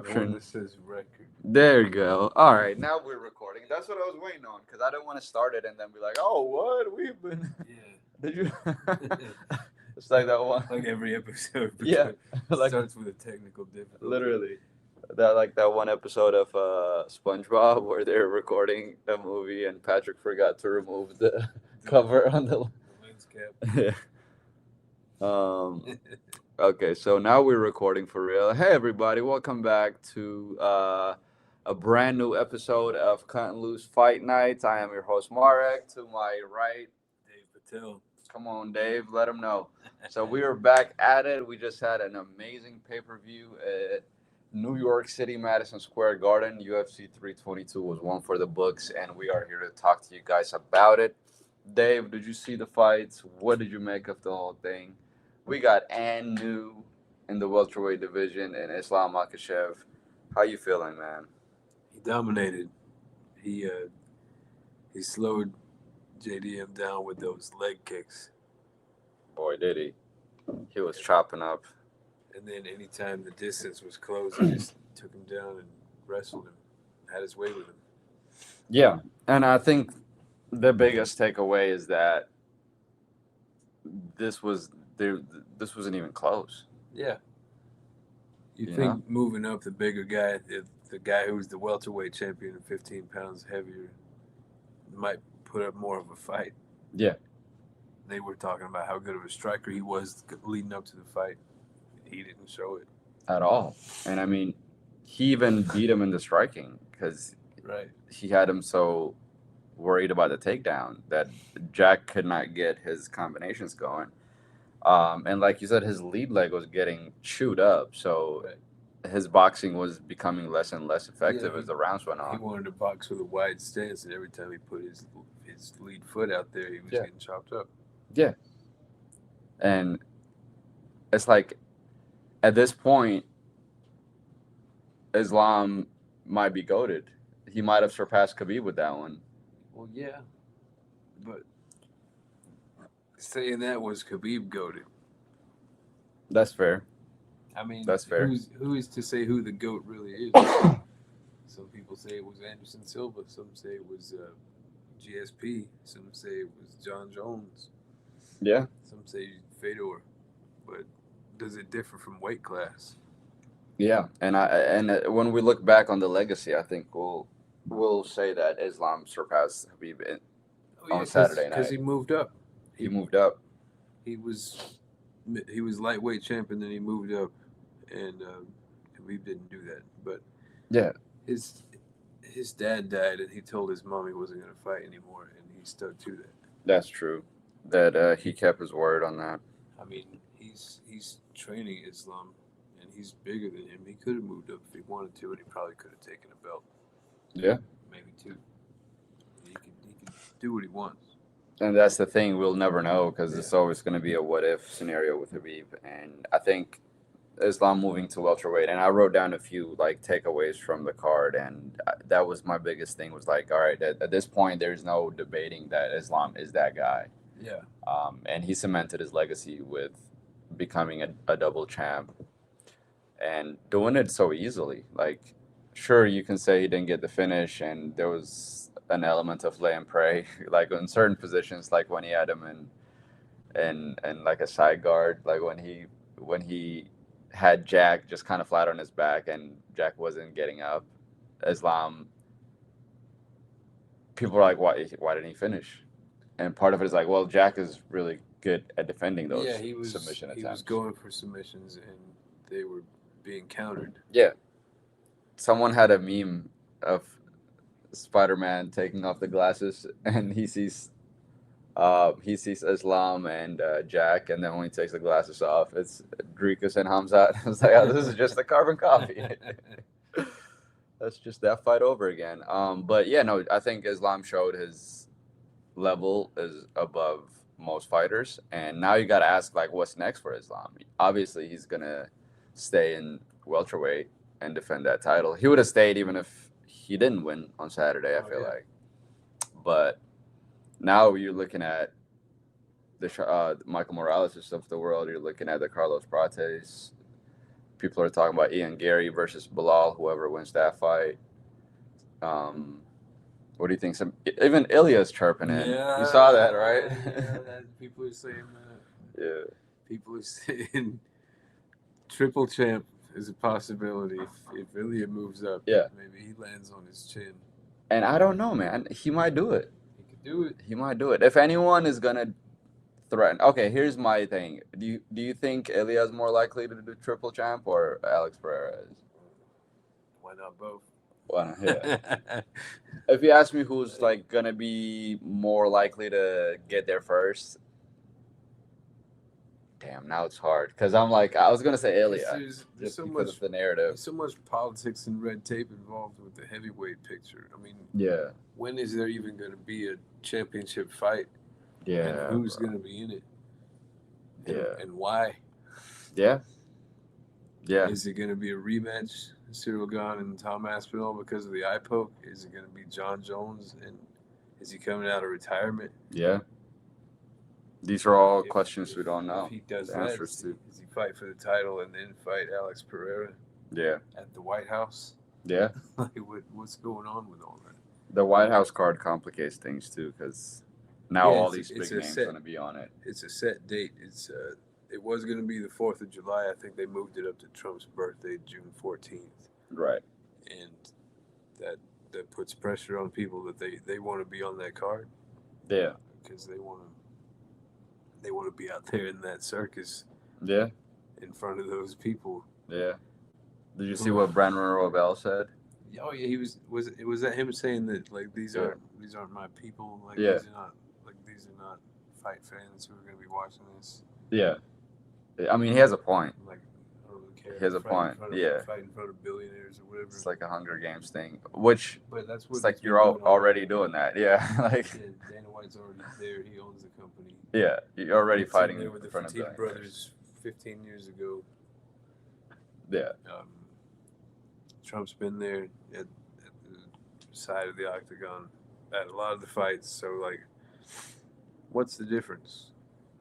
description. that says record. There you go. All right, now we're recording. That's what I was waiting on because I didn't want to start it and then be like, "Oh, what we've been." Did you? Yeah. It's like that one. Like every episode, Yeah, like starts with a technical difficulty. literally. That one episode of SpongeBob where they're recording a movie and Patrick forgot to remove the cover on the. The lens cap. Yeah. Okay, so now we're recording for real. Hey, everybody, welcome back to a brand new episode of Cut and Loose Fight Nights. I am your host, Marek. To my right, Dave Patel. come on, Dave, let them know. So we are back at it. We just had an amazing pay per view at New York City, Madison Square Garden. UFC 322 was one for the books, and we are here to talk to you guys about it. Dave, did you see the fights? What did you make of the whole thing? We got Anu in the welterweight division and Islam Makhachev. How you feeling, man? He dominated. He slowed JDM down with those leg kicks. Boy, did he. He was chopping up. And then anytime the distance was close, he just took him down and wrestled him, had his way with him. Yeah, and I think the biggest takeaway is that this was there. This wasn't even close. Yeah. You You think know? moving up the bigger guy, the guy who was the welterweight champion and 15 pounds heavier, might put up more of a fight. Yeah. They were talking about how good of a striker he was leading up to the fight. He didn't show it. At all. And I mean, he even beat him in the striking because Right. he had him so worried about the takedown that Jack could not get his combinations going. And like you said, his lead leg was getting chewed up, so Right. his boxing was becoming less and less effective Yeah, as the rounds went He on. wanted to box with a wide stance, and every time he put his lead foot out there, he was Yeah. getting chopped up. Yeah. And it's like at this point, Islam might be goated. He might have surpassed Khabib with that one. Well, yeah, but saying that was Khabib goated. That's fair. I mean, That's fair. Who is to say who the goat really is? Some people say it was Anderson Silva. Some say it was GSP. Some say it was John Jones. Yeah. Some say Fedor. But does it differ from weight class? Yeah. And when we look back on the legacy, I think we'll say that Islam surpassed Khabib on Saturday because night. he moved up. He moved up. He was lightweight champion, then he moved up, and Khabib didn't do that. But Yeah. his dad died, and he told his mom he wasn't going to fight anymore, and he stuck to that. That's true. That he kept his word on that. I mean, he's training Islam, and he's bigger than him. He could have moved up if he wanted to, and he probably could have taken a belt. Yeah. Maybe two. He can do what he wants. And that's the thing, we'll never know because it's Yeah. always going to be a what if scenario with Habib. And I think Islam moving to welterweight, and I wrote down a few like takeaways from the card, and that was my biggest thing was like, all right, at this point, there's no debating that Islam is that guy. Yeah. And he cemented his legacy with becoming a double champ and doing it so easily. Like, sure, you can say he didn't get the finish, and there was an element of lay and pray, like in certain positions, like when he had him in like a side guard, like when he had Jack just kind of flat on his back and Jack wasn't getting up. Islam, people are like, why didn't he finish? And part of it is like, well, Jack is really good at defending those submission attempts. He was going for submissions, and they were being countered. Yeah. Someone had a meme of Spider-Man taking off the glasses, and he sees Islam and Jack, and then when he takes the glasses off, it's Drikas and Hamzat. I was like, oh, this is just a carbon copy. That's just that fight over again. But yeah, no, I think Islam showed his level is above most fighters, and now you got to ask like, what's next for Islam? Obviously, he's gonna stay in welterweight and defend that title. He would have stayed even if he didn't win on Saturday. I feel like, but now you're looking at the Michael Morales of the world. You're looking at the Carlos Prates. people are talking about Ian Gary versus Bilal, whoever wins that fight. What do you think? Even Ilya's chirping in. Yeah, You saw that, right? Yeah, people are saying that. Yeah. People are saying triple champ is a possibility if Ilya moves up. Yeah. Maybe he lands on his chin. And I don't know, man. He might do it. He could do it. He might do it. If anyone is gonna threaten, okay. Here's my thing. Do you think Ilya is more likely to do triple champ or Alex Pereira is? Why not both? Well, yeah. If you ask me who's like gonna be more likely to get there first, damn, now it's hard because I'm like I was gonna say Ilya There's just so because much of the narrative. There's so much politics and red tape involved with the heavyweight picture. I mean, Yeah, when is there even going to be a championship fight? yeah. And who's going to be in it? Yeah. And why? Yeah. Yeah. Is it going to be a rematch, Cyril Gane and Tom Aspinall because of the eye poke? Is it going to be John Jones, and is he coming out of retirement? Yeah. These are all questions we don't know. If he does the that, answers to. does he fight for the title and then fight Alex Pereira Yeah. at the White House? Yeah. Like, what's going on with all that? The White House card complicates things too because now Yeah, all it's- these it's big a names set- going to be on it. It's a set date. It was going to be the 4th of July. I think they moved it up to Trump's birthday, June 14th. Right. And that puts pressure on people that they want to be on that card. Yeah. Because they want to be out there in that circus. Yeah. In front of those people. Yeah. Did you see what Brandon Robel said? Oh yeah, was that him saying that like these aren't my people, like Yeah. these are not fight fans who are gonna be watching this. Yeah. I mean, he has a point. Like, I don't really care. He has a point. Yeah. Fight in front of billionaires or whatever. It's like a Hunger Games thing, which but that's what it's like you're already doing that. Yeah. Like. Yeah, Dana White's already there. He owns the company. Yeah, you're already fighting there with in the front of Fertitta them. brothers 15 years ago. Yeah. Trump's been there at the side of the octagon at a lot of the fights. So, like, what's the difference?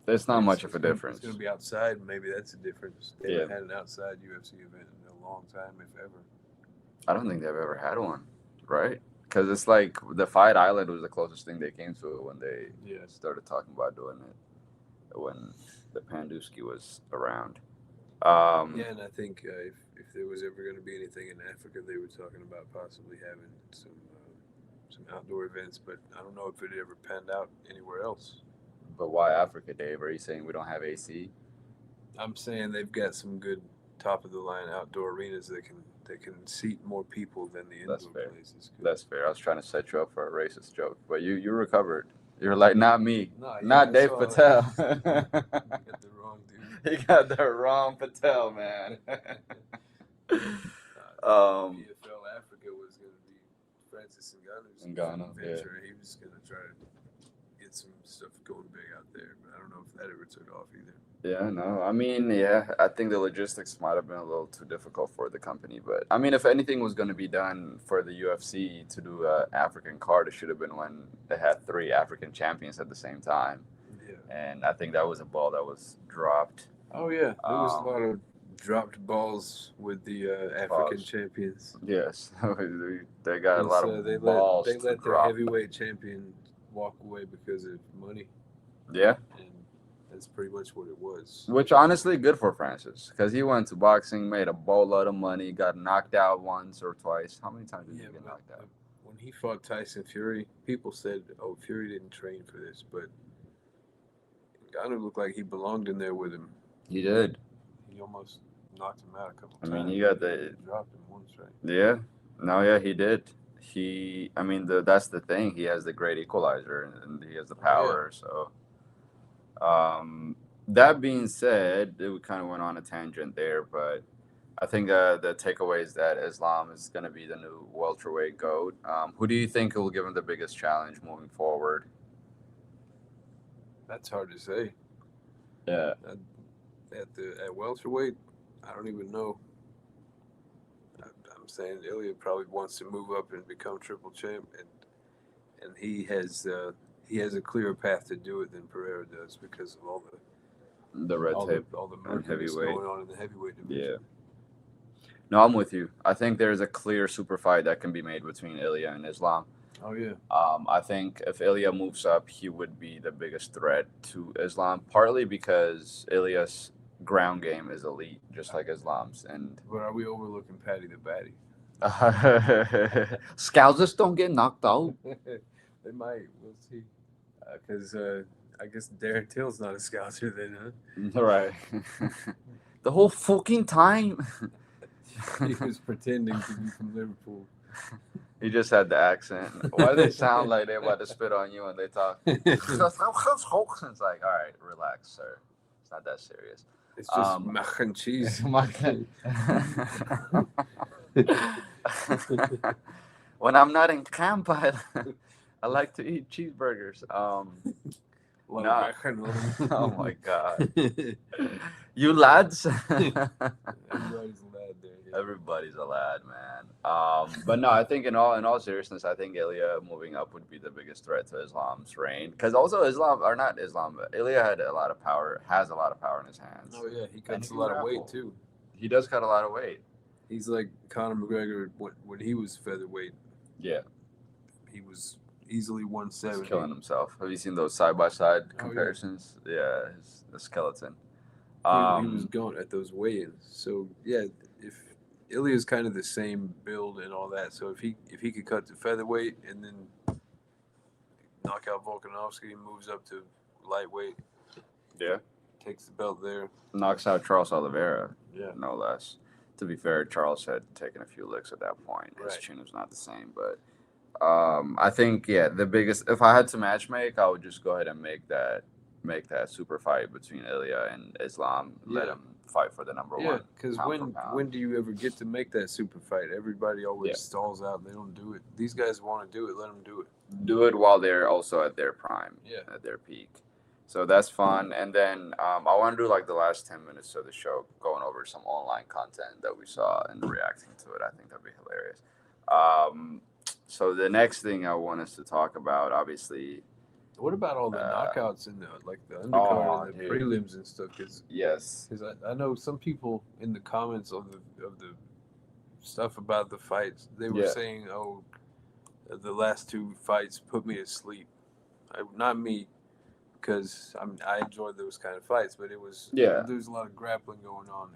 There's not much of a difference. It's going to be outside. Maybe that's the difference. They Yeah. haven't had an outside UFC event in a long time, if ever. I don't think they've ever had one, right? Because it's like the Fight Island was the closest thing they came to it when they started talking about doing it, when the Pandusky was around. Yeah, and I think if there was ever going to be anything in Africa, they were talking about possibly having some outdoor events, but I don't know if it ever panned out anywhere else. But why Africa, Dave? Are you saying we don't have AC? I'm saying they've got some good top of the line outdoor arenas that can seat more people than the indoor places. That's fair. I was trying to set you up for a racist joke, but you recovered. You're like, not me, No, not Dave Patel. You got the wrong dude. You got the wrong Patel, man. PFL Africa was going to be Francis Ngannou, venture. He was going to try to get some stuff going big out there, but I don't know if that ever took off either. Yeah, no. I mean, yeah, I think the logistics might have been a little too difficult for the company. But, I mean, if anything was going to be done for the UFC to do an African card, it should have been when they had 3 African champions at the same time. Yeah. And I think that was a ball that was dropped. Oh, yeah. There was a lot of dropped balls with the African champions. Yes. They got a lot of balls They let their drop. heavyweight champion walk away because of money. Yeah. And that's pretty much what it was. Which, honestly, good for Francis. Because he went to boxing, made a boatload of money, got knocked out once or twice. How many times did he get knocked out? When he fought Tyson Fury, people said, oh, Fury didn't train for this. But Ngannou looked like he belonged in there with him. He did. He almost knocked him out a couple I times. mean, he got the... He dropped him once, right? Yeah. No, yeah, he did. I mean, that's the thing. He has the great equalizer, and he has the power. So, that being said, we kind of went on a tangent there, but I think the takeaway is that Islam is going to be the new welterweight GOAT. Who do you think will give him the biggest challenge moving forward? That's hard to say. Yeah. At welterweight, I don't even know. I'm saying Ilya probably wants to move up and become triple champ, and he has a clearer path to do it than Pereira does because of all the red tape, all the murkiness going on in the heavyweight division. No, I'm with you. I think there's a clear super fight that can be made between Ilya and Islam. Oh yeah. I think if Ilya moves up, he would be the biggest threat to Islam, partly because Ilya's ground game is elite, just like Islam's. And But are we overlooking Patty the Batty? Scousers don't get knocked out. They might. We'll see. Because I guess Darren Till's not a Scouser then, huh? Right. The whole fucking time. He was pretending to be from Liverpool. He just had the accent. Why do they sound like they're about to spit on you when they talk? It's like, all right, relax, sir. It's not that serious. It's just mac and cheese. When I'm not in camp, I like to eat cheeseburgers. Nah. Oh my god. You lads. Everybody's a lad there. Yeah. Everybody's a lad, man. But no, I think in all seriousness, I think Ilya moving up would be the biggest threat to Islam's reign. Because also Ilya had a lot of power, has a lot of power in his hands. Oh yeah, he cuts a lot of weight too. He does cut a lot of weight. He's like Conor McGregor when he was featherweight. Yeah. He was easily 170. He's killing himself. Have you seen those side by side comparisons? Yeah, the skeleton. He was going at those weigh-ins. So yeah, if Ilya's kind of the same build and all that, so if he could cut to featherweight and then knock out Volkanovski, moves up to lightweight. Yeah. Takes the belt there. Knocks out Charles Oliveira. Yeah. No less. To be fair, Charles had taken a few licks at that point. His Right. chin was not the same, but I think the biggest. If I had to match make, I would just go ahead and make that super fight between Ilya and Islam. Let him fight for the number one. Yeah, because pound for pound. when do you ever get to make that super fight? Everybody always stalls out. They don't do it. These guys want to do it. Let them do it. Do it while they're also at their prime. Yeah. At their peak. So that's fun. And then I want to do like the last 10 minutes of the show going over some online content that we saw and reacting to it. I think that'd be hilarious. So the next thing I want us to talk about, obviously. What about all the knockouts in the undercard and the dude. prelims and stuff? Because I know some people in the comments of the stuff about the fights, they were saying, "Oh, the last two fights put me to sleep." Not me, because I enjoyed those kind of fights, but it was there was a lot of grappling going on,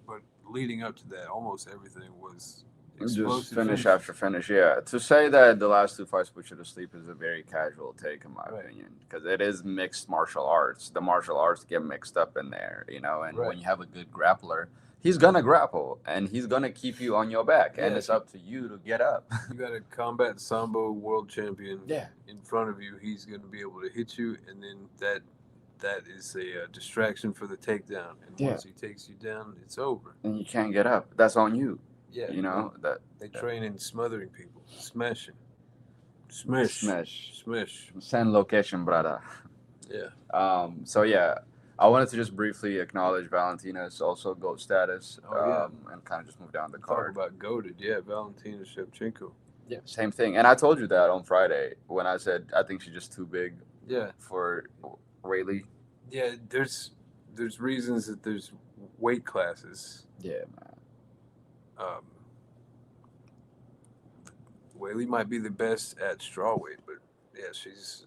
but leading up to that, almost everything was explosive. Just finish after finish. Yeah, to say that the last two fights put you to sleep is a very casual take, in my opinion, because it is mixed martial arts. The martial arts get mixed up in there, and when you have a good grappler, he's gonna grapple and he's gonna keep you on your back, and it's up to you to get up. You got a combat sambo world champion in front of you. He's gonna be able to hit you, and then that is a distraction for the takedown. And once he takes you down, it's over. And you can't get up. That's on you. Yeah, that they train in smothering people, smashing, smash. Send location, brother. Yeah. So I wanted to just briefly acknowledge Valentina's also GOAT status. And kind of just move down the card. Talk about goated, Valentina Shevchenko. Yeah, same thing. And I told you that on Friday when I said I think she's just too big. Yeah. For Rayleigh. Yeah, there's reasons that there's weight classes. Yeah, man. Whaley might be the best at strawweight, but she's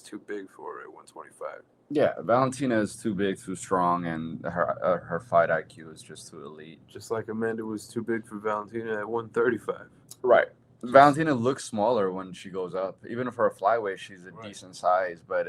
too big for her at 125. Yeah, Valentina is too big, too strong, and her fight IQ is just too elite. Just like Amanda was too big for Valentina at 135. Right. Valentina looks smaller when she goes up. Even for a flyweight, she's a decent size, but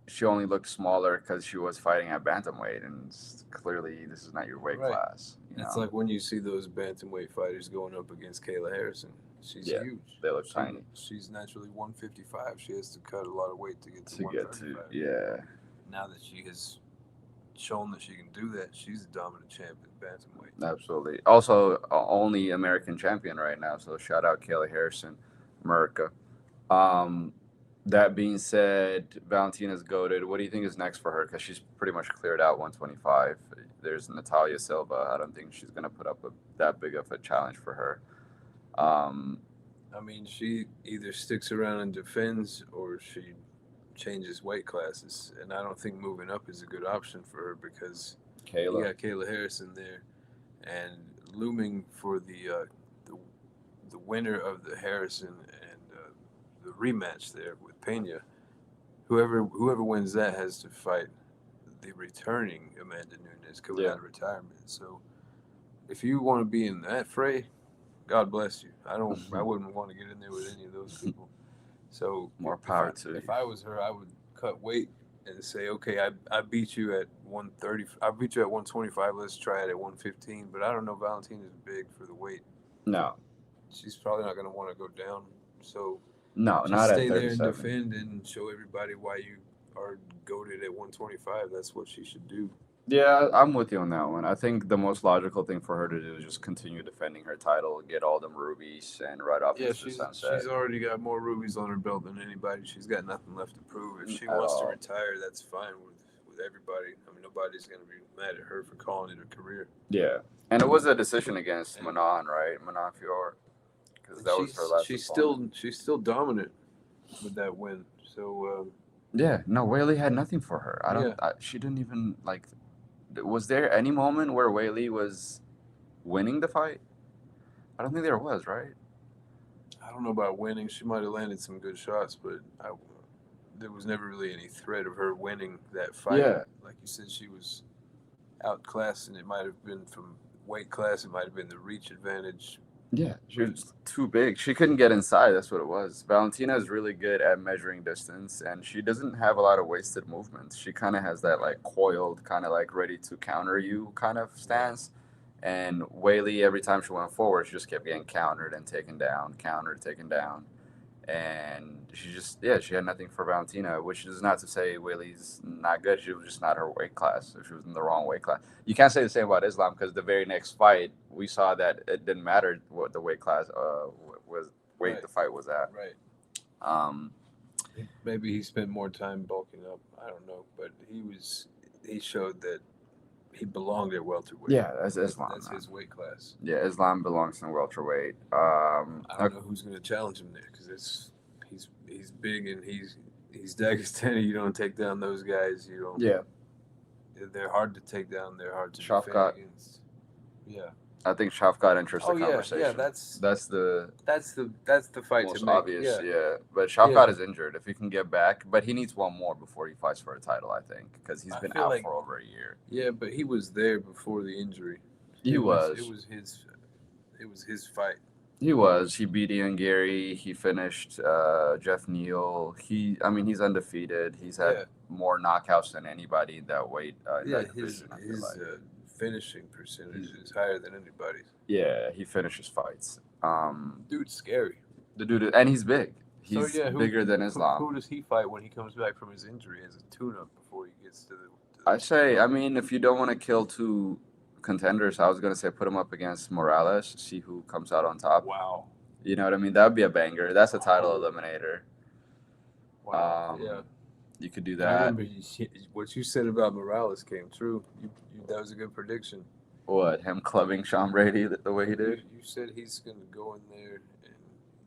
she only looked smaller because she was fighting at bantamweight, and clearly this is not your weight class. It's like when you see those bantamweight fighters going up against Kayla Harrison. She's huge. They look tiny. She's naturally 155. She has to cut a lot of weight to get to 135. Now that she has shown that she can do that, she's the dominant champ in bantamweight. Absolutely. Also, only American champion right now. So shout out Kayla Harrison, America. That being said, Valentina's goated. What do you think is next for her? Because she's pretty much cleared out 125. There's Natalia Silva. I don't think she's going to put up that big of a challenge for her. I mean, she either sticks around and defends, or she changes weight classes. And I don't think moving up is a good option for her because you got Kayla Harrison there. And looming for the winner of the Harrison and the rematch there with Pena. Whoever wins that has to fight the returning Amanda Nunes coming out of retirement. So if you want to be in that fray, God bless you. I wouldn't want to get in there with any of those people. So More power to you. If I was her, I would cut weight and say, okay, I beat you at 130. I beat you at 125. Let's try it at 115. But I don't know. Valentina's big for the weight. No. She's probably not going to want to go down. So no, just not stay at 37. there and defend and show everybody why you are goated at 125. That's what she should do. Yeah, I'm with you on that one. I think the most logical thing for her to do is just continue defending her title, get all them rubies, and ride off into the sunset. She's already got more rubies on her belt than anybody. She's got nothing left to prove. If she At wants all. to retire, that's fine with everybody. I mean, nobody's going to be mad at her for calling it a career. Yeah, and it was a decision against Manon, right? Manon Fior, because that was her last. She's still dominant with that win. So yeah, no, Whaley had nothing for her. She didn't even like. Was there any moment where Whaley was winning the fight? I don't think there was, right? I don't know about winning. She might have landed some good shots, but there was never really any threat of her winning that fight. Yeah. Like you said, she was outclassed, and it might have been from weight class. It might have been the reach advantage. Yeah, she was too big. She couldn't get inside. That's what it was. Valentina is really good at measuring distance, and she doesn't have a lot of wasted movements. She kind of has that like coiled, kind of like ready to counter you kind of stance. And Whaley, every time she went forward, she just kept getting countered and taken down, countered, taken down. And she had nothing for Valentina, which is not to say Whaley's not good. She was just not her weight class. If she was in the wrong weight class, you can't say the same about Islam, because the very next fight we saw that it didn't matter what the weight class the fight was at. Right. Maybe he spent more time bulking up. I don't know, but he showed that he belonged at welterweight. Yeah, that's Islam. That's his weight class. Yeah, Islam belongs in welterweight. I don't know who's going to challenge him there, because he's big and he's Dagestani. You don't take down those guys. You don't. Yeah. They're hard to take down. They're hard to Shafkat. defend against. Yeah. I think Shafkat enters the conversation. Yeah, that's the fight most to make. obvious. Yeah. But Shafkat is injured. If he can get back, but he needs one more before he fights for a title, I think, because he's been out for over a year. Yeah, but he was there before the injury. It was his fight. He was. He beat Ian Gary. He finished Jeff Neal. He's undefeated. He's had more knockouts than anybody in that weight. His finishing percentage is higher than anybody's. Yeah, he finishes fights. Dude's scary. The dude, and he's big. He's bigger than Islam. Who does he fight when he comes back from his injury as a tune-up before he gets to the I say, if you don't want to kill two contenders, I was going to say put him up against Morales, see who comes out on top. Wow. You know what I mean? That would be a banger. That's a title eliminator. Wow. You could do that. I remember what you said about Morales came true. That was a good prediction. What, him clubbing Sean Brady the way he did? You said he's going to go in there and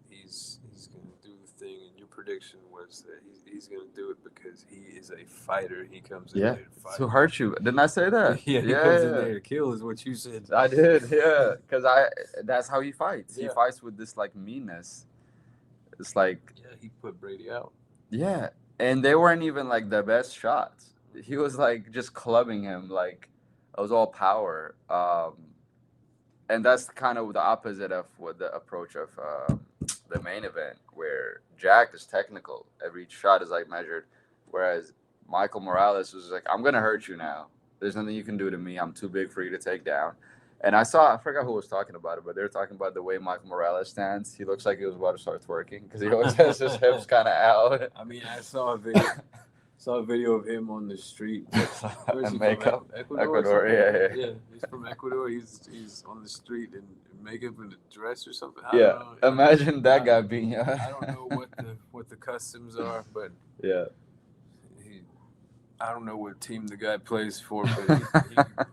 he's going to do the thing, and your prediction was that he's going to do it because he is a fighter. He comes in there to fight. To hurt you. Didn't I say that? He comes in there to kill is what you said. I did, yeah. Because that's how he fights. Yeah. He fights with this, like, meanness. It's like... Yeah, he put Brady out. Yeah. And they weren't even, like, the best shots. He was, like, just clubbing him, like... It was all power. And that's kind of the opposite of what the approach of the main event, where Jack is technical. Every shot is like measured. Whereas Michael Morales was like, I'm going to hurt you now. There's nothing you can do to me. I'm too big for you to take down. And I forgot who was talking about it, but they were talking about the way Michael Morales stands. He looks like he was about to start twerking because he always has his hips kind of out. I mean, I saw a video of him on the street. Where's he makeup. From? Ecuador, yeah. He's from Ecuador. He's on the street in makeup and a dress or something. Imagine that guy being. I don't know what the customs are, but yeah, I don't know what team the guy plays for, but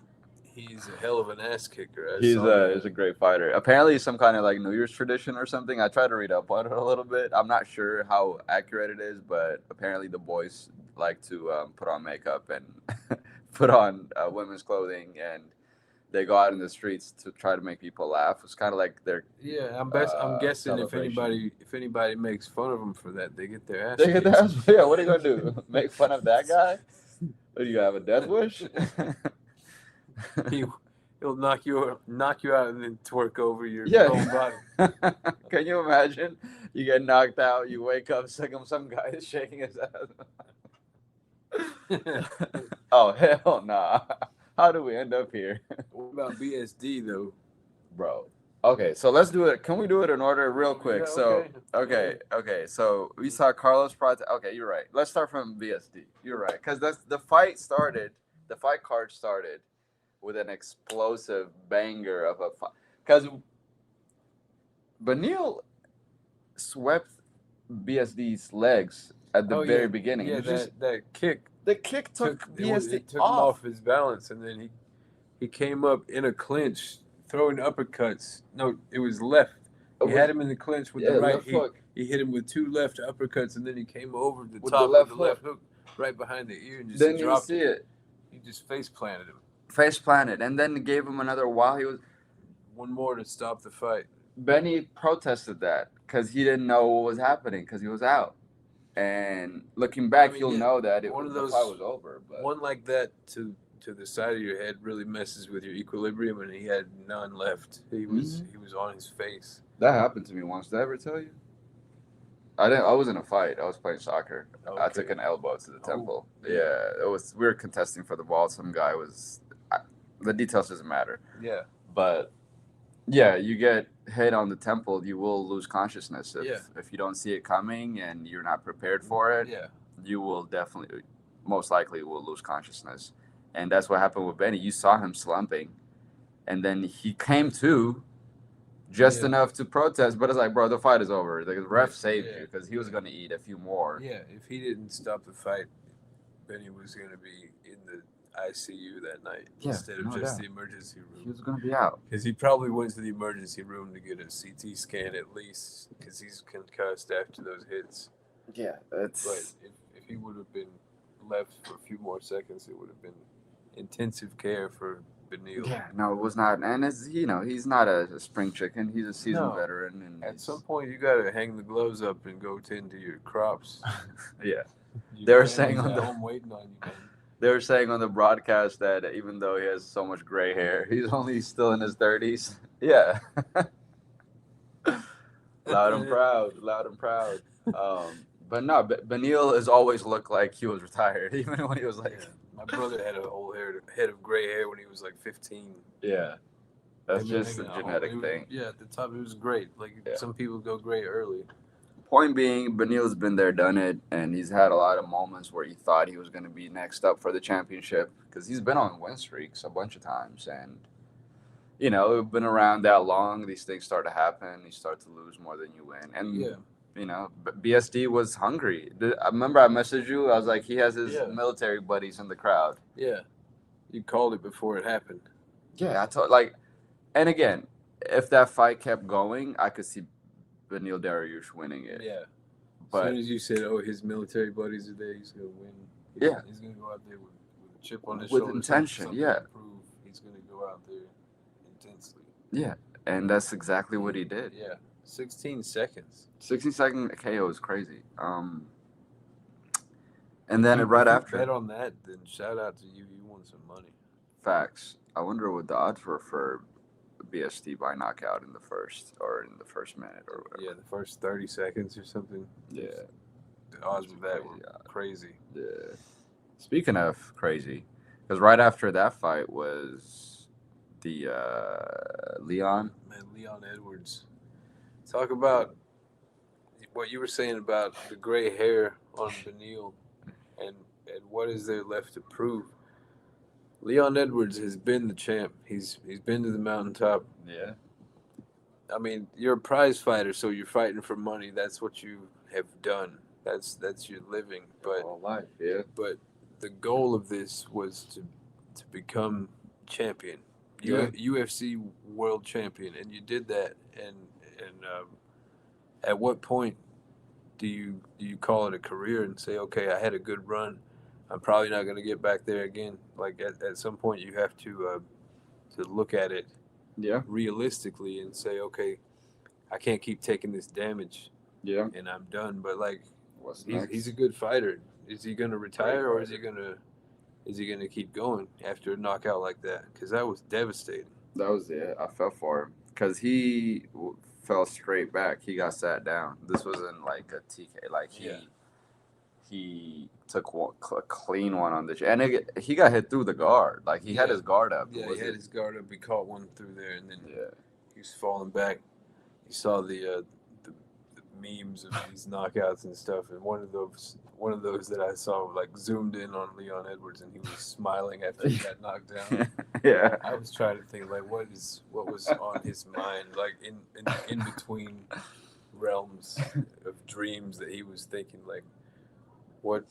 he's a hell of an ass kicker. He's a great fighter. Apparently, some kind of like New Year's tradition or something. I tried to read up on it a little bit. I'm not sure how accurate it is, but apparently the boys like to put on makeup and put on women's clothing and they go out in the streets to try to make people laugh. It's kind of like their I'm guessing celebration. if anybody makes fun of them for that, they get their ass They get kicked. their ass. Yeah, what are you gonna do? Make fun of that guy? What do you have a death wish? He'll knock you out and then twerk over your Yeah. own body. Can you imagine? You get knocked out, you wake up, some guy is shaking his ass. Oh hell nah. How do we end up here? What about BSD though? Bro. Okay, so let's do it. Can we do it in order real quick? Yeah, Okay. So we saw Carlos Prata. Okay, you're right. Let's start from BSD. You're right, because that's the fight started. The fight card started with an explosive banger of a fight. Because Beneil swept BSD's legs at the very beginning. Yeah, that kick. The kick took BSD it took him off his balance, and then he came up in a clinch, throwing uppercuts. No, it was left. He had him in the clinch with the right. Left hook. He hit him with 2 left uppercuts, and then he came over the With top the left of the left hook right behind the ear and just Then you dropped see it. He just face planted him. Face planted, and then gave him another while he was. One more to stop the fight. Benny protested that because he didn't know what was happening because he was out. And looking back, you'll know that the fight was over. But one like that to the side of your head really messes with your equilibrium, and he had none left. He was on his face. That happened to me once. Did I ever tell you? I was in a fight. I was playing soccer. Okay. I took an elbow to the temple. Yeah, it was. We were contesting for the ball. Some guy was. The details doesn't matter. Yeah. But yeah, you get hit on the temple, you will lose consciousness if you don't see it coming and you're not prepared for it. Yeah. You will definitely, most likely, will lose consciousness, and that's what happened with Benny. You saw him slumping, and then he came to. Just enough to protest, but it's like, bro, the fight is over. The ref saved you because he was going to eat a few more. Yeah, if he didn't stop the fight, Benny was going to be in the ICU that night instead of just the emergency room. He was going to be out. Because he probably went to the emergency room to get a CT scan at least because he's concussed after those hits. Yeah, that's. But if he would have been left for a few more seconds, it would have been intensive care for Beneil. Yeah, no, it was not, and it's he's not a spring chicken. He's a seasoned veteran, and at some point you got to hang the gloves up and go tend to your crops. Yeah, they were saying home waiting on you, man. They were saying on the broadcast that even though he has so much gray hair, he's only still in his 30s. Yeah, loud and proud. But no, Beneil has always looked like he was retired, even when he was like. Yeah. My brother had a whole head of gray hair when he was like 15. Yeah. That's just a genetic thing. Yeah, at the top, it was great. Like, some people go gray early. Point being, Beneil's been there, done it, and he's had a lot of moments where he thought he was going to be next up for the championship because he's been on win streaks a bunch of times. And, we've been around that long. These things start to happen. You start to lose more than you win. And, BSD was hungry. I remember I messaged you. I was like, he has his military buddies in the crowd. Yeah. You called it before it happened. Yeah, I told and again, if that fight kept going, I could see Beneil Dariush winning it. Yeah. But as soon as you said, his military buddies are there, he's going to win. He's going to go out there with a chip on his shoulder. With intention, He's going to go out there intensely. Yeah, and that's exactly what he did. Yeah. 16 seconds. 16-second KO is crazy. And then right after. Bet on that, then shout out to you. You won some money. Facts. I wonder what the odds were for BSD by knockout in the first minute or whatever. Yeah, the first 30 seconds or something. Yeah. The odds of that were crazy. Yeah. Speaking of crazy, because right after that fight was the Leon Edwards. Talk about what you were saying about the gray hair on Beneil and what is there left to prove. Leon Edwards has been the champ. He's been to the mountaintop. Yeah. I mean, you're a prize fighter, so you're fighting for money. That's what you have done. That's your living. But all life, yeah. But the goal of this was to become champion. UFC world champion, and you did that. And at what point do you call it a career and say, okay, I had a good run, I'm probably not going to get back there again? Like at some point you have to look at it Yeah. realistically and say, okay, I can't keep taking this damage Yeah. and I'm done. But like, What's he's next? a good fighter. Is he gonna retire or fighter. is he gonna keep going after a knockout like that? Because that was devastating. That was it. I felt for him because he fell straight back. He got sat down. This wasn't like a TK. Like he took a clean one on the chin, and he got hit through the guard. Like he had his guard up. Yeah, he had his guard up. He caught one through there, and then Yeah. he was falling back. You saw the memes of these knockouts and stuff, and one of those that I saw like zoomed in on Leon Edwards, and he was smiling after he got knocked down. Yeah. I was trying to think like what was on his mind, like in between realms of dreams that he was thinking, like what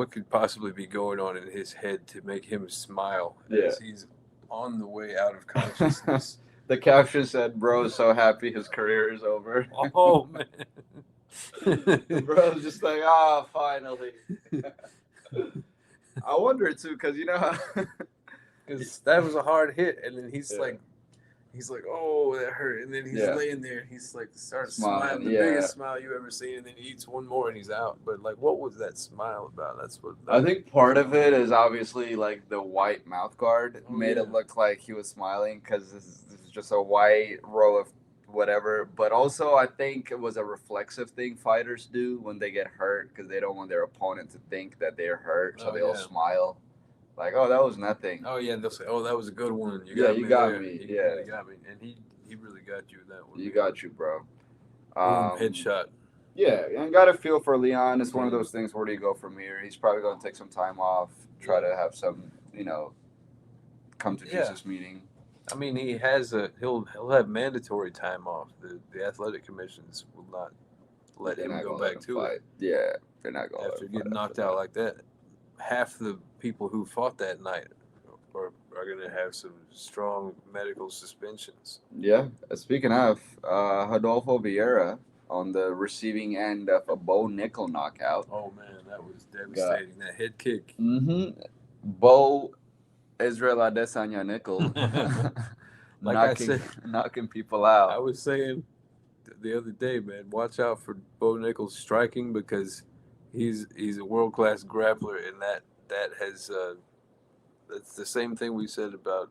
could possibly be going on in his head to make him smile as he's on the way out of consciousness. The caption said, "Bro is so happy his career is over." Oh man. Bro's just like, "Ah, finally." I wonder too, because you know how Because that was a hard hit, and then he's like, "Oh, that hurt," and then he's laying there, and he's like, starts smiling, the biggest smile you ever seen, and then he eats one more, and he's out. But like, what was that smile about? That's what I think part of it is obviously like the white mouth guard made it look like he was smiling because this is just a white row of whatever. But also, I think it was a reflexive thing fighters do when they get hurt because they don't want their opponent to think that they're hurt, so they'll smile. Like, oh, that was nothing. Oh yeah, and they'll say, "Oh, that was a good one. You got me. You really got me." And he really got you that one. You got you, bro. Headshot. Yeah, and got a feel for Leon. It's one of those things. Where do you go from here? He's probably going to take some time off, try to have some, come to Jesus meeting. I mean, he'll have mandatory time off. The athletic commissions will not let him go back to it. Yeah, they're not going after getting knocked out like that. Half the people who fought that night are going to have some strong medical suspensions. Yeah. Speaking of, Rodolfo Vieira on the receiving end of a Bo Nickel knockout. Oh man, that was devastating. That head kick. Mm-hmm. Bo Israel Adesanya Nickel. knocking people out. I was saying the other day, man, watch out for Bo Nickel's striking because he's a world-class grappler, and that's the same thing we said about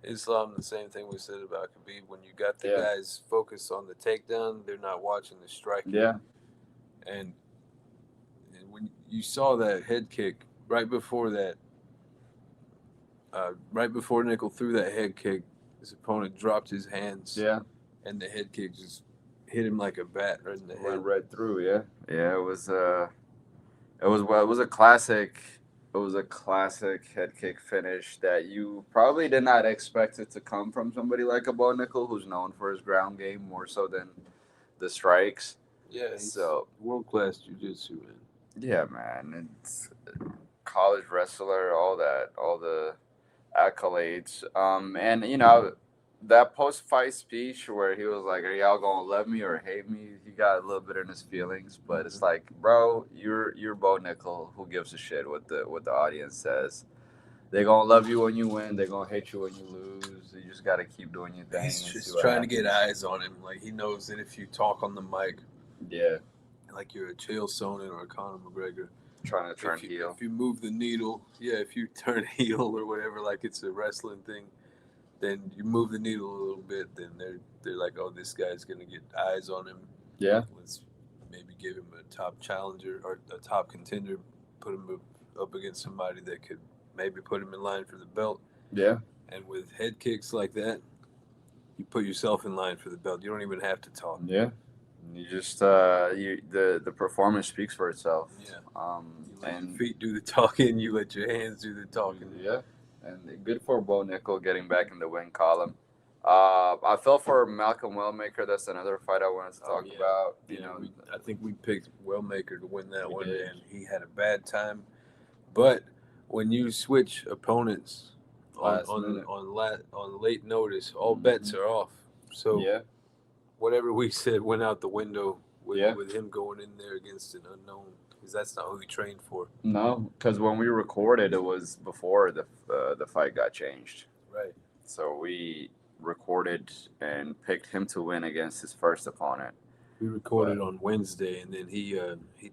Islam, the same thing we said about Khabib. When you got the guys focused on the takedown, they're not watching the striking. Yeah. And when you saw that head kick right before that, right before Nickel threw that head kick, his opponent dropped his hands. Yeah. And the head kick just hit him like a bat right in the head. Went right through. Yeah. Yeah. It was a classic. It was a classic head kick finish that you probably did not expect it to come from somebody like a Bo Nickel, who's known for his ground game more so than the strikes. Yeah, so world-class jiu-jitsu, man. Yeah, man. It's college wrestler, all the accolades. And that post-fight speech where he was like, "Are y'all gonna love me or hate me?" He got a little bit in his feelings, but it's like, bro, you're Bo Nickel. Who gives a shit what the audience says? They're gonna love you when you win. They're gonna hate you when you lose. You just gotta keep doing your thing. He's just trying to get eyes on him. Like he knows that if you talk on the mic, like you're a Chael Sonnen or a Conor McGregor, trying to turn heel. If you move the needle, if you turn heel or whatever, like it's a wrestling thing. Then you move the needle a little bit, then they're like, oh, this guy's gonna get eyes on him. Yeah. Let's maybe give him a top challenger or a top contender, put him up against somebody that could maybe put him in line for the belt. Yeah. And with head kicks like that, you put yourself in line for the belt. You don't even have to talk. Yeah. You just the performance speaks for itself. Yeah. You let your feet do the talking. You let your hands do the talking. Yeah. And good for Bo Nickel getting back in the win column. I felt for Malcolm Wellmaker. That's another fight I wanted to talk about. I think we picked Wellmaker to win that one, and he had a bad time. But when you switch opponents on late notice, all bets are off. So whatever we said went out the window with him going in there against an unknown. Because that's not who he trained for. No, because when we recorded, it was before the fight got changed. Right. So we recorded and picked him to win against his first opponent. We recorded on Wednesday, and then he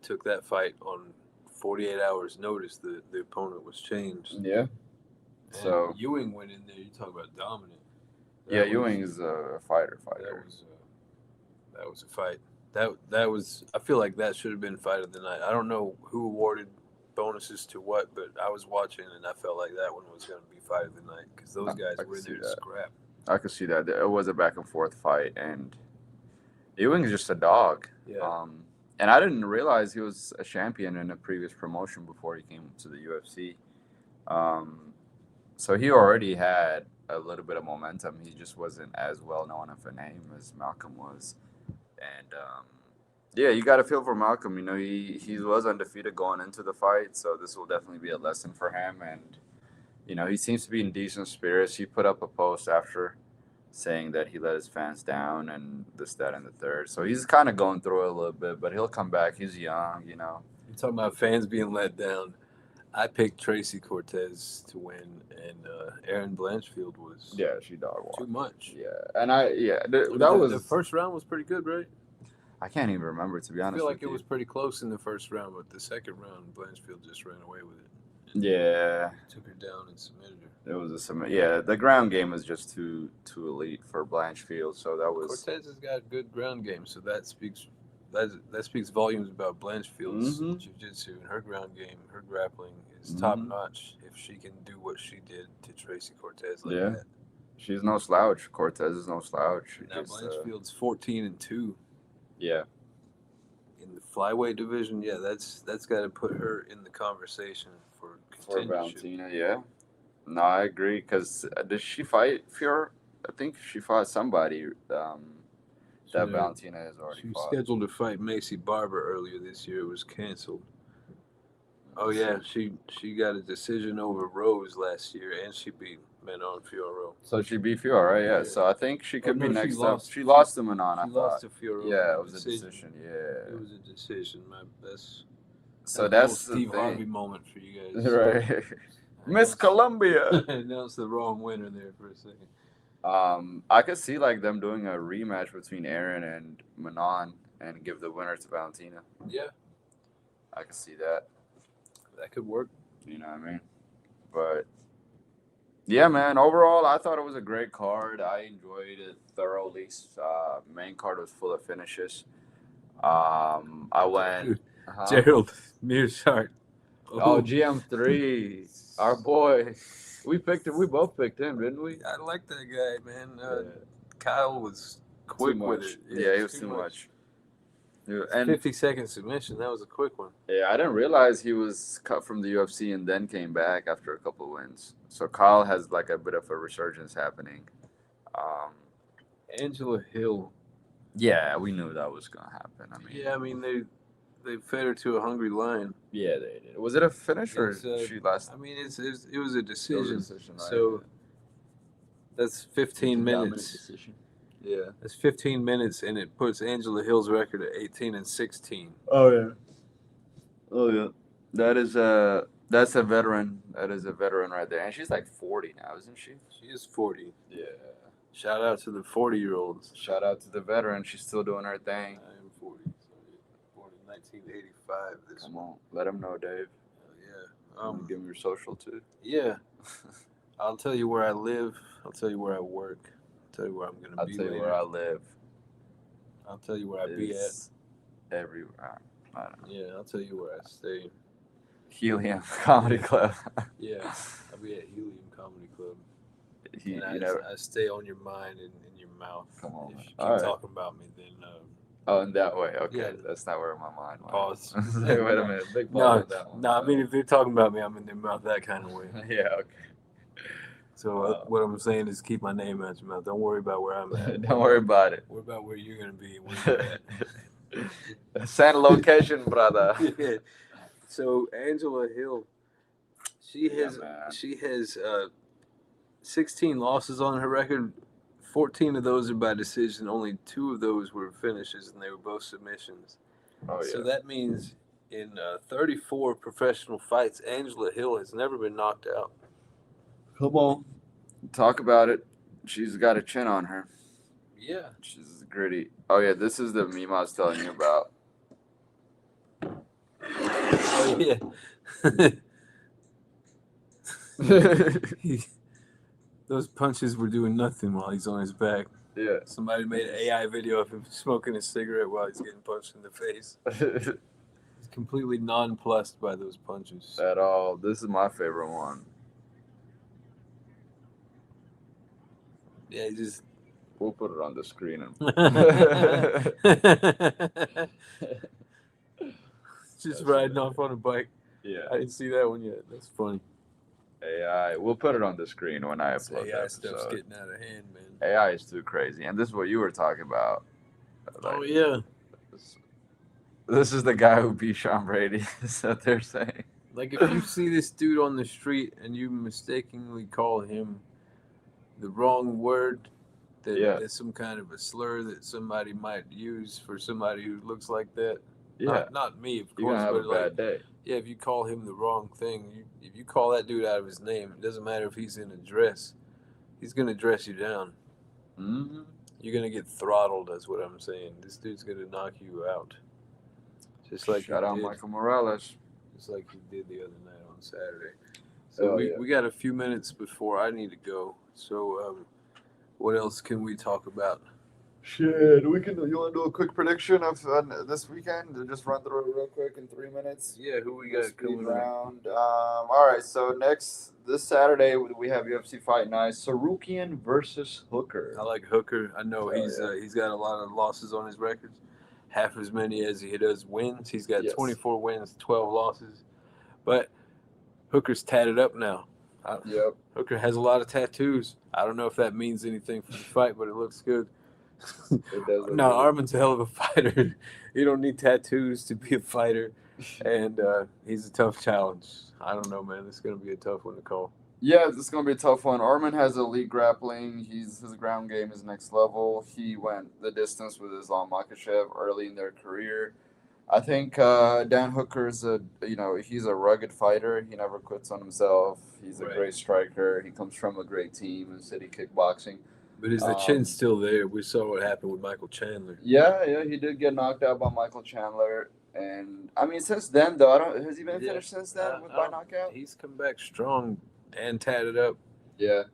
took that fight on 48 hours notice. The opponent was changed. Yeah. And So Ewing went in there. You talk about dominant. Ewing is a fighter. That was a fight. That was. I feel like that should have been fight of the night. I don't know who awarded bonuses to what, but I was watching and I felt like that one was going to be fight of the night because those guys were in there to scrap. I could see that. It was a back and forth fight, and Ewing's just a dog. Yeah. And I didn't realize he was a champion in a previous promotion before he came to the UFC. So he already had a little bit of momentum. He just wasn't as well known of a name as Malcolm was. And yeah, you got to feel for Malcolm. You know, he was undefeated going into the fight, so this will definitely be a lesson for him. And you know, he seems to be in decent spirits. He put up a post after saying that he let his fans down and this, that, and the third. So he's kind of going through it a little bit, but he'll come back. He's young, you know. You're talking about fans being let down. I picked Tracy Cortez to win, and Erin Blanchfield was she dog walked too much. Yeah, and the first round was pretty good, right? I can't even remember, to be honest. I feel like it was pretty close in the first round, but the second round, Blanchfield just ran away with it. Yeah, took her down and submitted her. It was a submit. Yeah, the ground game was just too elite for Blanchfield, so that was. Cortez has got good ground game, so that speaks volumes about Blanchfield's jiu-jitsu and her ground game. Her grappling is top notch. If she can do what she did to Tracy Cortez that, she's no slouch. Cortez is no slouch. Now Blanchfield's 14-2. Yeah. In the flyweight division, that's got to put her in the conversation for Valentina. Yeah. No, I agree. Because did she fight Fuhrer? I think she fought somebody. That Valentina has already she fought. She was scheduled to fight Macy Barber earlier this year. It was canceled. Oh, yeah. She got a decision over Rose last year, and she beat Manon Fiorot. So she beat Fiorot, right? Yeah. So I think she could be next up. She lost to Manon, I thought. She lost to Fiorot. Yeah, it was a decision. Yeah. It was a decision. So that's a Steve Harvey moment for you guys. Right. Miss Columbia. Announced the wrong winner there for a second. I could see like them doing a rematch between Aaron and Manon and give the winner to Valentina. Yeah. I could see that. That could work. You know what I mean? But yeah, man, overall I thought it was a great card. I enjoyed it thoroughly. Main card was full of finishes. I went Gerald Mearshart. Oh, GM3. Our boy. We both picked him, didn't we? I like that guy, man. Kyle was quick with it. Yeah, he was too much. Yeah, and 50-second submission. That was a quick one. Yeah, I didn't realize he was cut from the UFC and then came back after a couple wins. So Kyle has like a bit of a resurgence happening. Angela Hill. Yeah, we knew that was gonna happen. I mean they fed her to a hungry lion. Yeah, they did. Was it a finish or she lost? I mean, it was a decision. It was a decision, right? So that's 15 minutes. Yeah, that's 15 minutes, and it puts Angela Hill's record at 18-16. Oh yeah. That's a veteran. That is a veteran right there, and she's like 40 now, isn't she? She is 40. Yeah. Shout out to the 40-year-olds. Shout out to the veteran. She's still doing her thing. I am 40. Born in 1985. Come on, let him know, Dave. Yeah. Give me your social too. Yeah. I'll tell you where I live. I'll tell you where I work. I'll tell you where I'm gonna be. I'll tell you where I live. I'll tell you where I be at. Everywhere. I don't know. Yeah, I'll tell you where I stay. Helium Comedy Club. Yeah, I'll be at Helium Comedy Club. I stay on your mind and in your mouth. Come on, if you keep talking about me, then. Oh, in that way. Okay, yeah. That's not where my mind went. Pause. Wait a minute. Big pause on that one. No, I mean if they're talking about me, I'm in their mouth that kind of way. Yeah. Okay. So what I'm saying is keep my name out your mouth. Don't worry about where I'm at. Don't worry about it. Worry about where you're gonna be and where you're at. Send location, brother. Yeah. So Angela Hill, she has 16 losses on her record. 14 of those are by decision. Only 2 of those were finishes, and they were both submissions. Oh yeah. So that means in 34 professional fights, Angela Hill has never been knocked out. Come on. Talk about it. She's got a chin on her. Yeah. She's gritty. Oh yeah, this is the meme I was telling you about. Oh yeah. Those punches were doing nothing while he's on his back. Yeah. Somebody made an AI video of him smoking a cigarette while he's getting punched in the face. He's completely nonplussed by those punches. At all. This is my favorite one. Yeah, he just. We'll put it on the screen. Just riding off on a bike. Yeah. I didn't see that one yet. That's funny. AI. We'll put it on the screen when I This upload AI the stuff's episode. getting out of hand, man. AI is too crazy, and this is what you were talking about. Oh yeah. This is the guy who beat Sean Brady. Is that they're saying? Like if you see this dude on the street and you mistakenly call him the wrong word, that's some kind of a slur that somebody might use for somebody who looks like that. Yeah. Not me, of You're course, gonna have but a bad day. yeah, if you call him the wrong thing, if you call that dude out of his name, it doesn't matter if he's in a dress, he's gonna dress you down. Mm-hmm. You're gonna get throttled. That's what I'm saying. This dude's gonna knock you out. Just like Shout out Michael Morales. Just like he did the other night on Saturday. So we got a few minutes before I need to go. So what else can we talk about? Shit, you want to do a quick prediction of this weekend? Just run through it real quick in 3 minutes. Yeah, who we got coming around? All right, so this Saturday we have UFC Fight Night. Sarukian versus Hooker. I like Hooker. I know he's got a lot of losses on his records. Half as many as he does wins. He's got 24 wins, 12 losses. But Hooker's tatted up now. Yep. Hooker has a lot of tattoos. I don't know if that means anything for the fight, but it looks good. It does. No, Arman's a hell of a fighter. You don't need tattoos to be a fighter, and he's a tough challenge. I don't know, man. This is gonna be a tough one to call. Yeah, this is gonna be a tough one. Arman has elite grappling. His ground game is next level. He went the distance with Islam Makhachev early in their career. I think Dan Hooker's he's a rugged fighter. He never quits on himself. He's a great striker. He comes from a great team in City Kickboxing. But is the chin still there? We saw what happened with Michael Chandler. Yeah, he did get knocked out by Michael Chandler. And I mean, since then though, has he been finished since then by knockout? He's come back strong and tatted up. Yeah.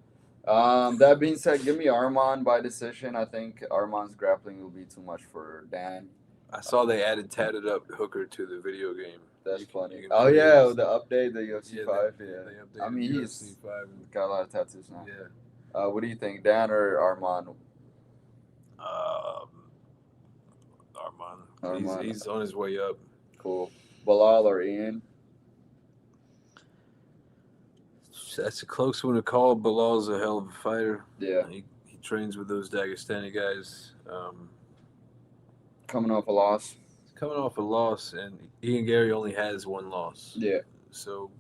That being said, give me Arman by decision. I think Arman's grappling will be too much for Dan. I saw they added tatted up Hooker to the video game. That's funny. Oh yeah, the update, the UFC 5. They I mean, he's got a lot of tattoos now. Yeah. What do you think, Dan or Arman? Arman. He's on his way up. Cool. Bilal or Ian? That's a close one to call. Bilal's a hell of a fighter. Yeah. He trains with those Dagestani guys. Coming off a loss. Coming off a loss, and Ian Gary only has one loss. Yeah. So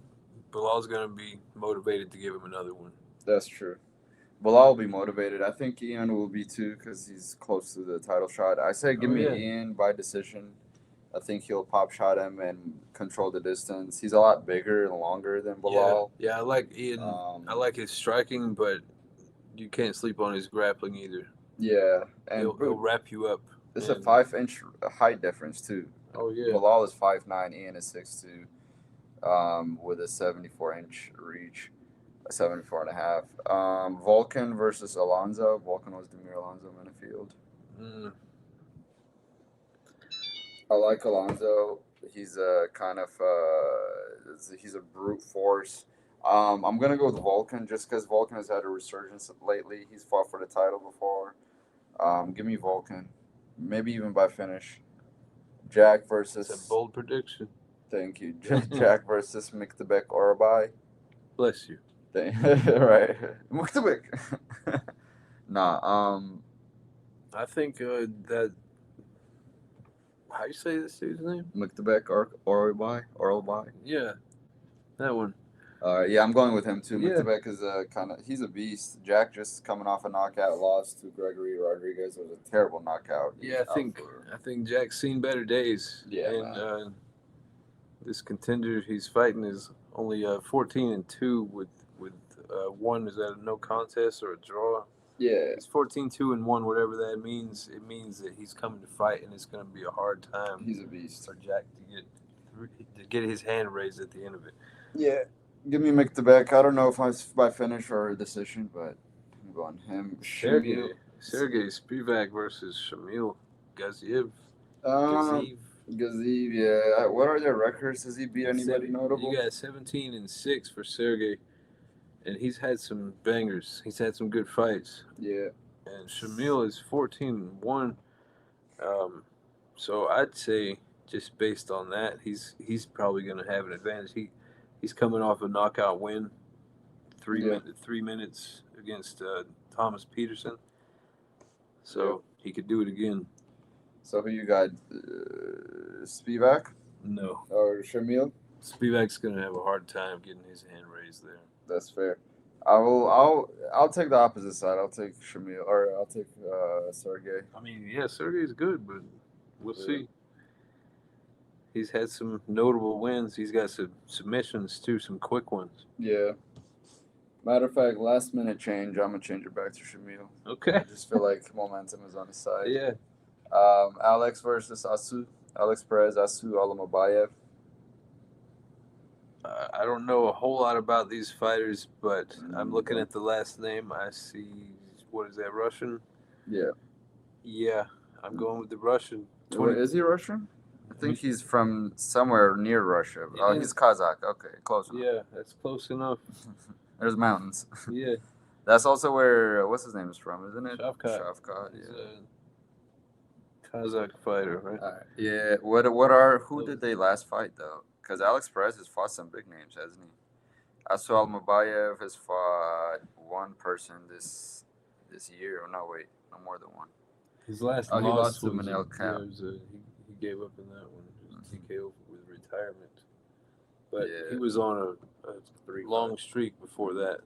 Bilal's going to be motivated to give him another one. That's true. Bilal will be motivated. I think Ian will be too because he's close to the title shot. I say give me Ian by decision. I think he'll pop shot him and control the distance. He's a lot bigger and longer than Bilal. Yeah, I like Ian. I like his striking, but you can't sleep on his grappling either. Yeah. And he'll wrap you up. It's a 5-inch height difference too. Oh yeah. Bilal is 5'9", Ian is 6'2", with a 74-inch reach, 74 and a half. Volkan versus Alonzo. Volkan was Demir Alonzo Minifield. I like Alonzo. He's a he's a brute force. I'm gonna go with Volkan just because Volkan has had a resurgence lately. He's fought for the title before. Give me Volkan. Maybe even by finish. Jack versus... That's a bold prediction. Thank you. Jack versus Muktabek Orabai. Bless you. Right. Muktabek. Nah, I think that... How you say this dude's name? Muktabek Orabai. Yeah, that one. Yeah, I'm going with him too. Yeah. Muktabek is he's a beast. Jack just coming off a knockout loss to Gregory Rodriguez. It was a terrible knockout. Yeah, I think Jack's seen better days. Yeah, and this contender he's fighting is only 14-2 with 1 is that a no contest or a draw? Yeah. He's 14-2-1, whatever that means. It means that he's coming to fight, and it's going to be a hard time. He's a beast. For Jack to get his hand raised at the end of it. Yeah. Give me Mick the back. I don't know if it's by finish or decision, but I'm going him. Sergey Spivak versus Shamil Gaziev. Gaziev, yeah. What are their records? Has he beat anybody notable? You got 17-6 for Sergey, and he's had some bangers. He's had some good fights. Yeah. And Shamil is 14-1. So I'd say just based on that, he's probably going to have an advantage. He's coming off a knockout win, 3 minutes against Thomas Peterson. So he could do it again. So who you got? Spivak? No. Or Shamil? Spivak's going to have a hard time getting his hand raised there. That's fair. I'll take the opposite side. I'll take Shamil, or I'll take Sergey. I mean, yeah, Sergey's good, but we'll see. He's had some notable wins. He's got some submissions too, some quick ones. Yeah. Matter of fact, last minute change. I'm gonna change it back to Shamil. Okay. I just feel like momentum is on his side. Yeah. Alex versus Asu. Alex Perez, Asu Alamabayev. I don't know a whole lot about these fighters, but I'm looking at the last name. I see, what is that, Russian? Yeah. Yeah, I'm going with the Russian. Is he Russian? I think he's from somewhere near Russia. Oh, he's Kazakh. Okay, close enough. Yeah, that's close enough. There's mountains. Yeah. That's also where, what's his name is from, isn't it? Shavkat. He's a Kazakh fighter, right? Yeah. Who did they last fight, though? Because Alex Perez has fought some big names, hasn't he? Asu Almabayev has fought one person this year. Oh, no, wait. No more than one. His last loss he lost to Manel Cap. He gave up in that one. TKO with retirement. But he was on a long streak before that.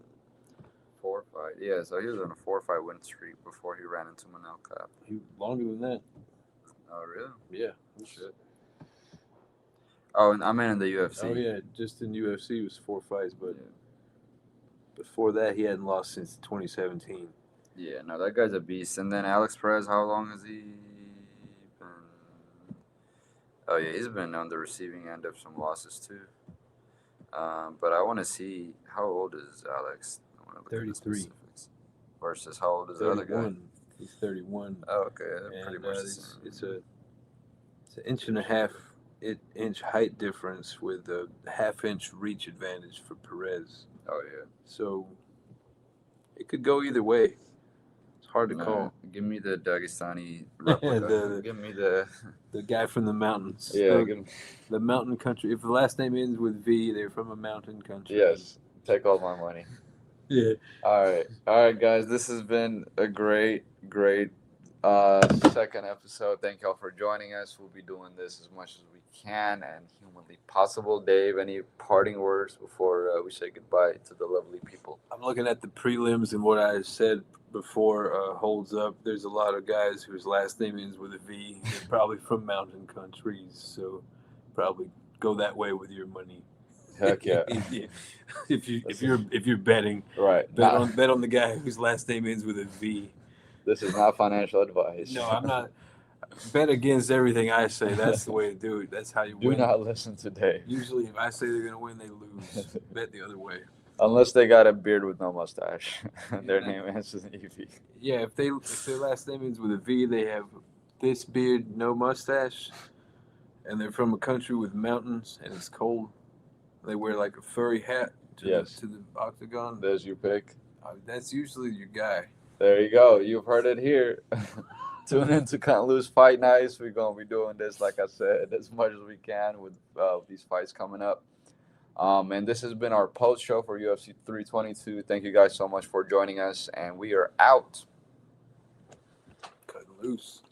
4-5. Yeah, so he was on a 4-5 win streak before he ran into Manel Cap. He longer than that. Oh, really? Yeah. Shit. Oh, and I meant in the UFC. Oh, yeah. Just in UFC, it was 4 fights. But before that, he hadn't lost since 2017. Yeah, no, that guy's a beast. And then Alex Perez, how long has he been? Oh, yeah, he's been on the receiving end of some losses, too. But I want to see, how old is Alex? 33. Versus how old is the other guy? He's 31. Oh, okay. They're pretty much the same. It's an inch and a half inch height difference with a half-inch reach advantage for Perez. Oh, yeah. So it could go either way. It's hard to call. Give me the Dagestani replica. Give me the guy from the mountains. Yeah, the mountain country. If the last name ends with V, they're from a mountain country. Yes. Take all my money. Yeah. All right, guys. This has been a great second episode. Thank y'all for joining us. We'll be doing this as much as we can and humanly possible. Dave, any parting words before we say goodbye to the lovely people? I'm looking at the prelims, and what I said before holds up. There's a lot of guys whose last name ends with a V. They're probably from mountain countries, so probably go that way with your money. Heck yeah! If you're betting, right? Bet on the guy whose last name ends with a V. This is not financial advice. No, I'm not. Bet against everything I say. That's the way to do it. That's how you win. Do not listen to Dave. Usually, if I say they're gonna win, they lose. Bet the other way. Unless they got a beard with no mustache, their name ends with an EV. Yeah, if their last name ends with a V, they have this beard, no mustache, and they're from a country with mountains and it's cold. They wear like a furry hat to the octagon. There's your pick. That's usually your guy. There you go. You've heard it here. Tune in to Can't Lose Fight Nights. We're going to be doing this, like I said, as much as we can with these fights coming up. And this has been our post show for UFC 322. Thank you guys so much for joining us, and we are out. Cutting loose.